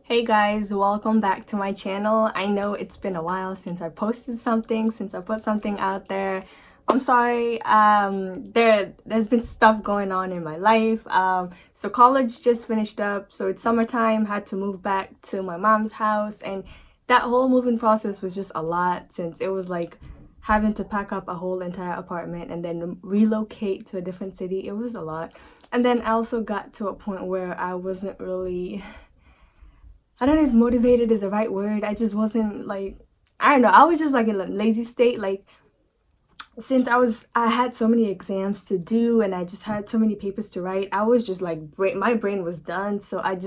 Hey guys, welcome back to my channel. I know it's been a while since I posted something, since I put something out there. I'm sorry, there's been stuff going on in my life. So college just finished up, so it's summertime, had to move back to my mom's house, and that whole moving process was just a lot since it was like having to pack up a whole entire apartment and then relocate to a different city. It was a lot. And then I also got to a point where I wasn't really, I don't know if motivated is the right word. I just wasn't like, I don't know, I was just like in a lazy state. Like since I had so many exams to do and I just had so many papers to write, I was just like, my brain was done. So I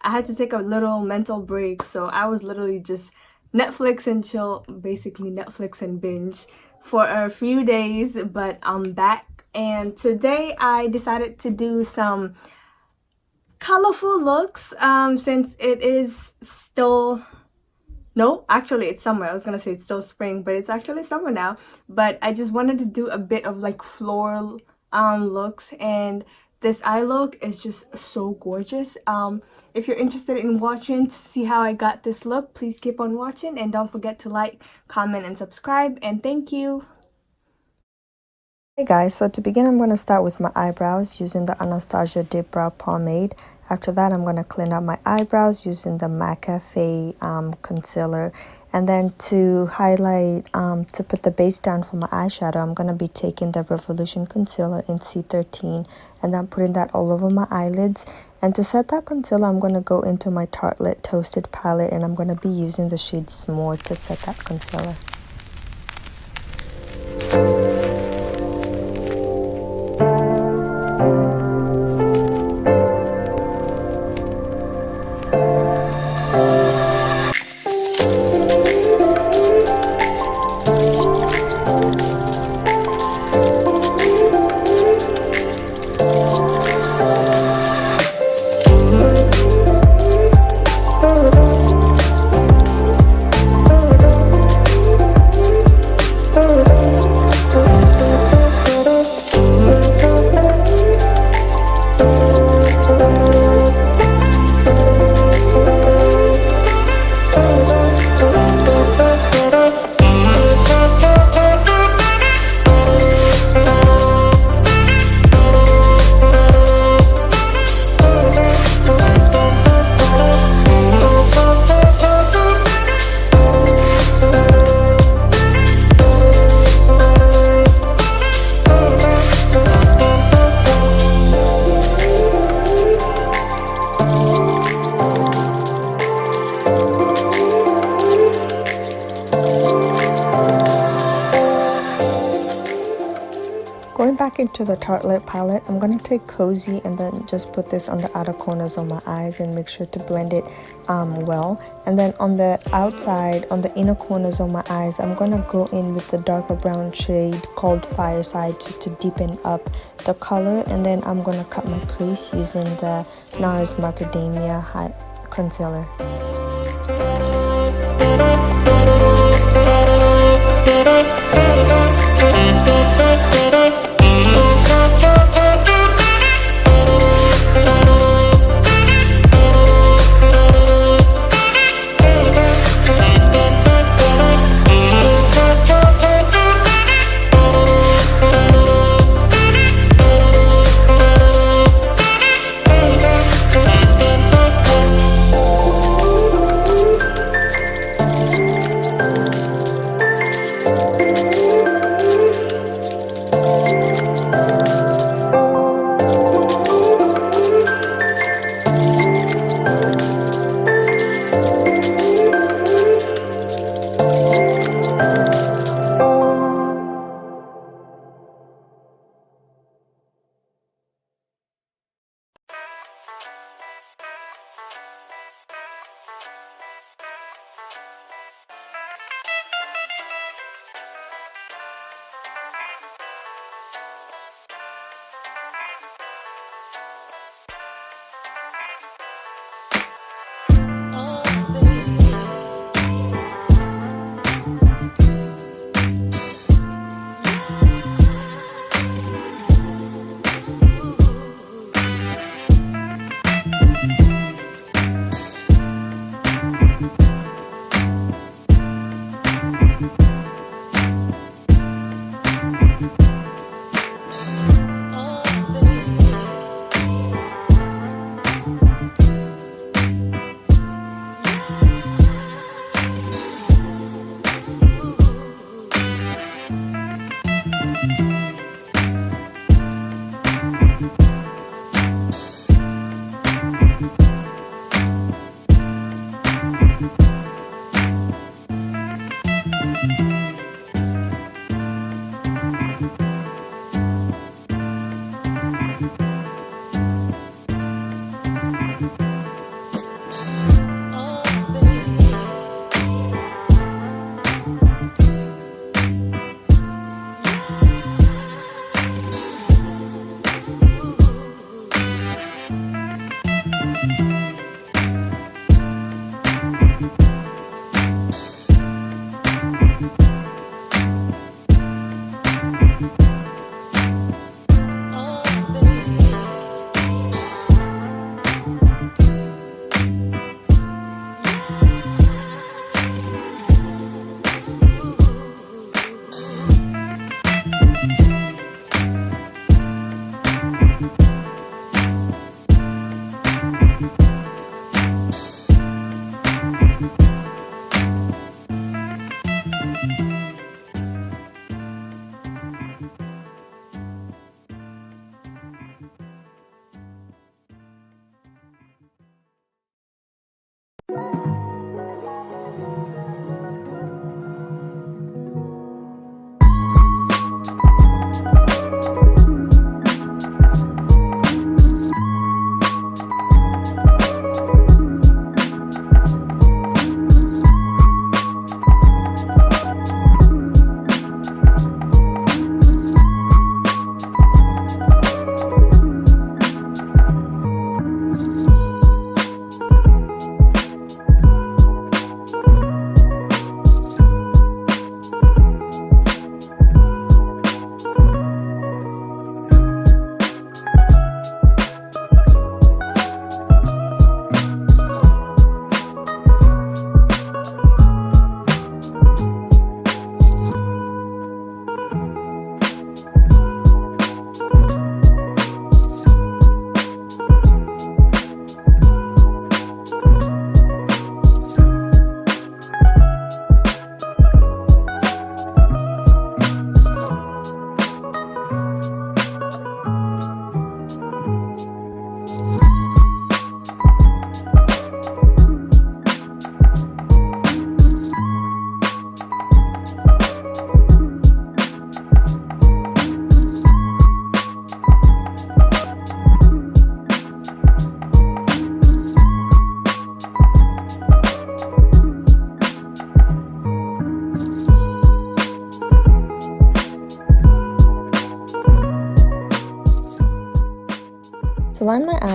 had to take a little mental break. So I was literally just Netflix and chill, basically Netflix and binge for a few days, but I'm back. And today I decided to do some colorful looks since it is still, no, actually it's summer. I was gonna say it's still spring, but it's actually summer now. But I just wanted to do a bit of like floral looks, and this eye look is just so gorgeous. If you're interested in watching to see how I got this look, please keep on watching and don't forget to like, comment, and subscribe, and thank you. Hey guys, so to begin I'm going to start with my eyebrows using the Anastasia Dipbrow Pomade. After that I'm going to clean up my eyebrows using the MAC Cafe concealer. And then to highlight, to put the base down for my eyeshadow, I'm going to be taking the Revolution concealer in C13 and then putting that all over my eyelids. And to set that concealer, I'm going to go into my Tartelette Toasted palette and I'm going to be using the shade S'more to set that concealer. Going back into the Tartelette palette, I'm going to take Cozy and then just put this on the outer corners of my eyes and make sure to blend it well. And then on the outside, on the inner corners of my eyes, I'm going to go in with the darker brown shade called Fireside just to deepen up the color. And then I'm going to cut my crease using the NARS Macadamia Concealer.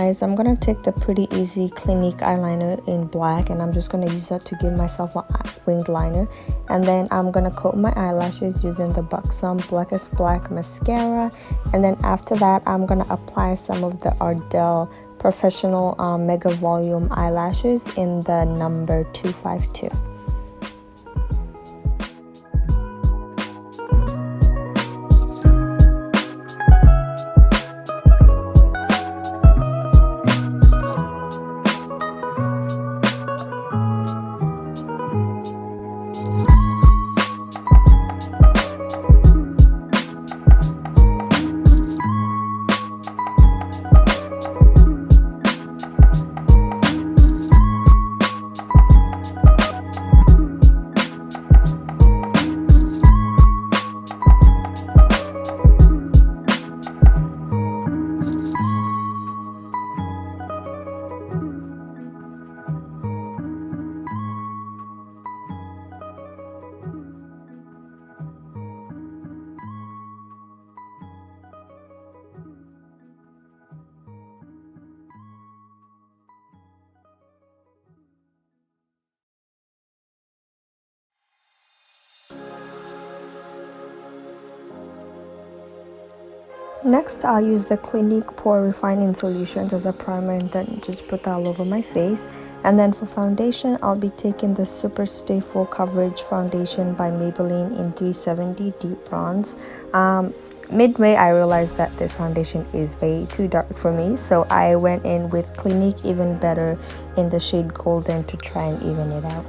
eyes, I'm gonna take the Pretty Easy Clinique eyeliner in black, and I'm just gonna use that to give myself a winged liner. And then I'm gonna coat my eyelashes using the Buxom Blackest Black mascara. And then after that, I'm gonna apply some of the Ardell Professional Mega Volume eyelashes in the number 252. Next, I'll use the Clinique Pore Refining Solutions as a primer and then just put that all over my face. And then for foundation, I'll be taking the Superstay Full Coverage Foundation by Maybelline in 370 Deep Bronze. Midway, I realized that this foundation is way too dark for me, so I went in with Clinique Even Better in the shade Golden to try and even it out.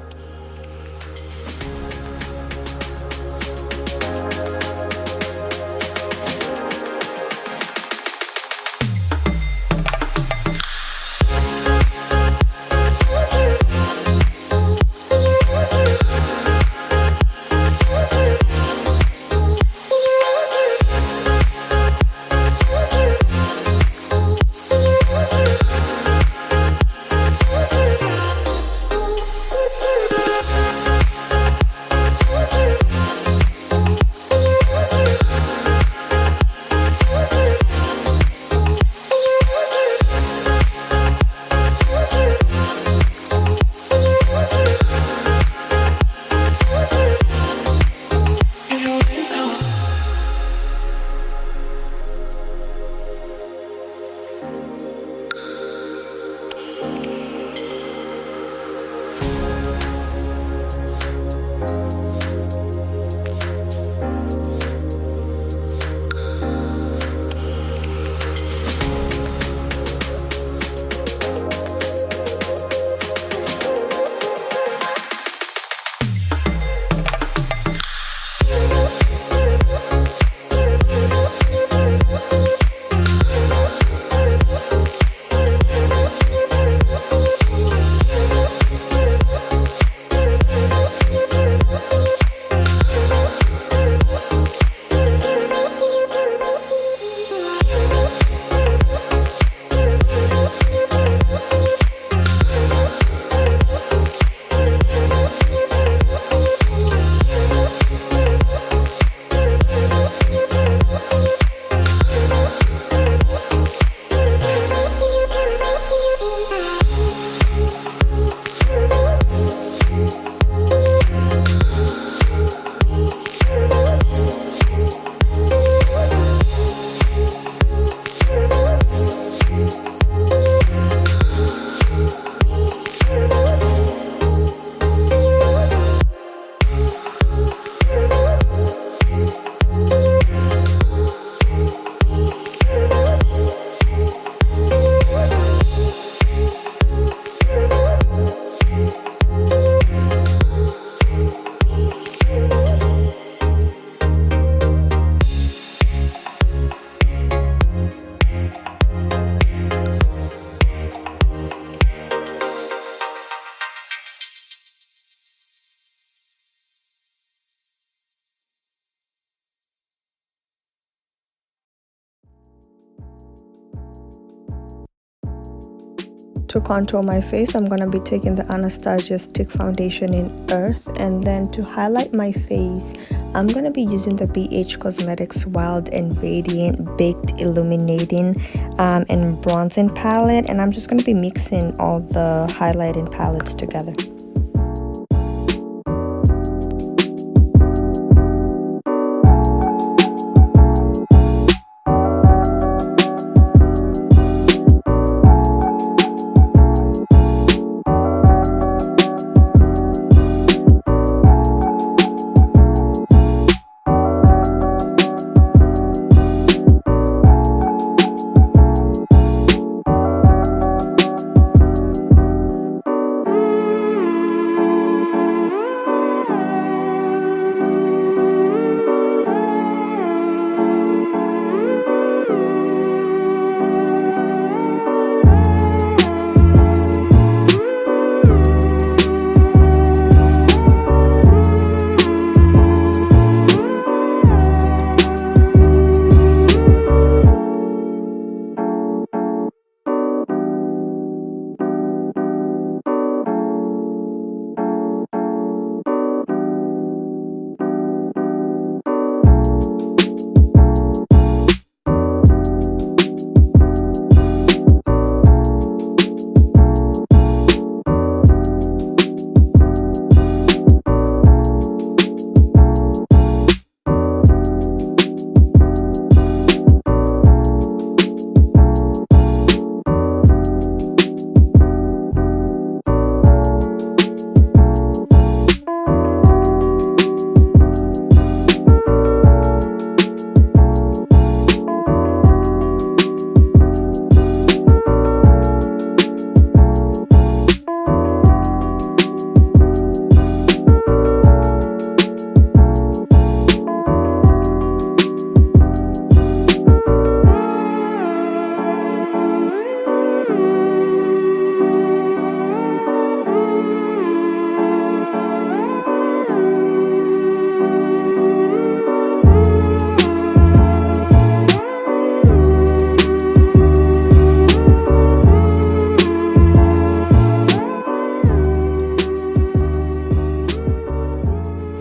to contour my face, I'm gonna be taking the Anastasia stick foundation in Earth, and then to highlight my face, I'm gonna be using the BH Cosmetics Wild and Radiant Baked Illuminating and Bronzing palette, and I'm just gonna be mixing all the highlighting palettes together.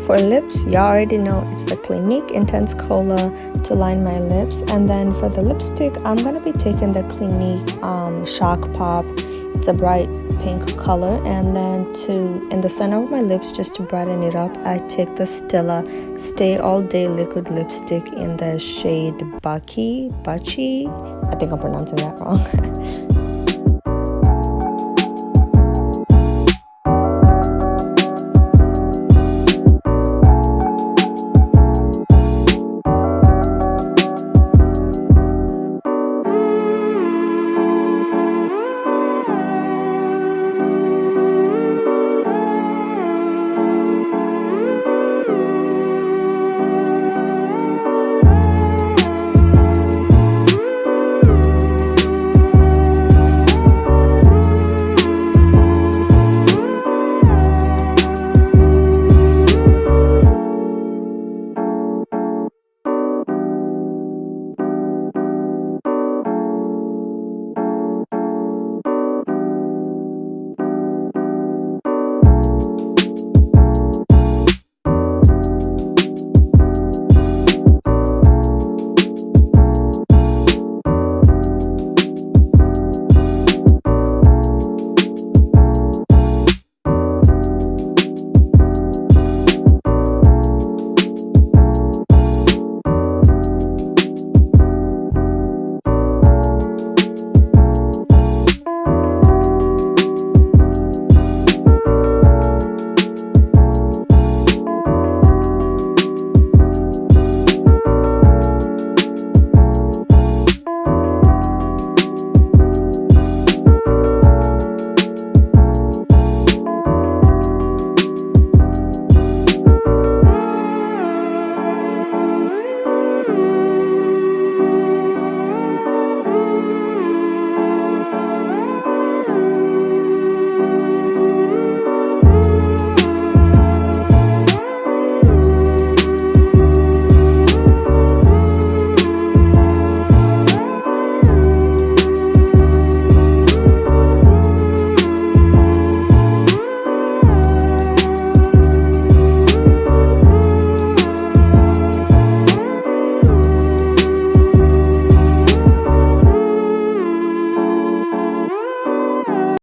For lips, y'all already know it's the Clinique Intense Cola to line my lips. And then for the lipstick, I'm going to be taking the Clinique Shock Pop. It's a bright pink color. And then in the center of my lips, just to brighten it up, I take the Stila Stay All Day Liquid Lipstick in the shade Butchy. I think I'm pronouncing that wrong.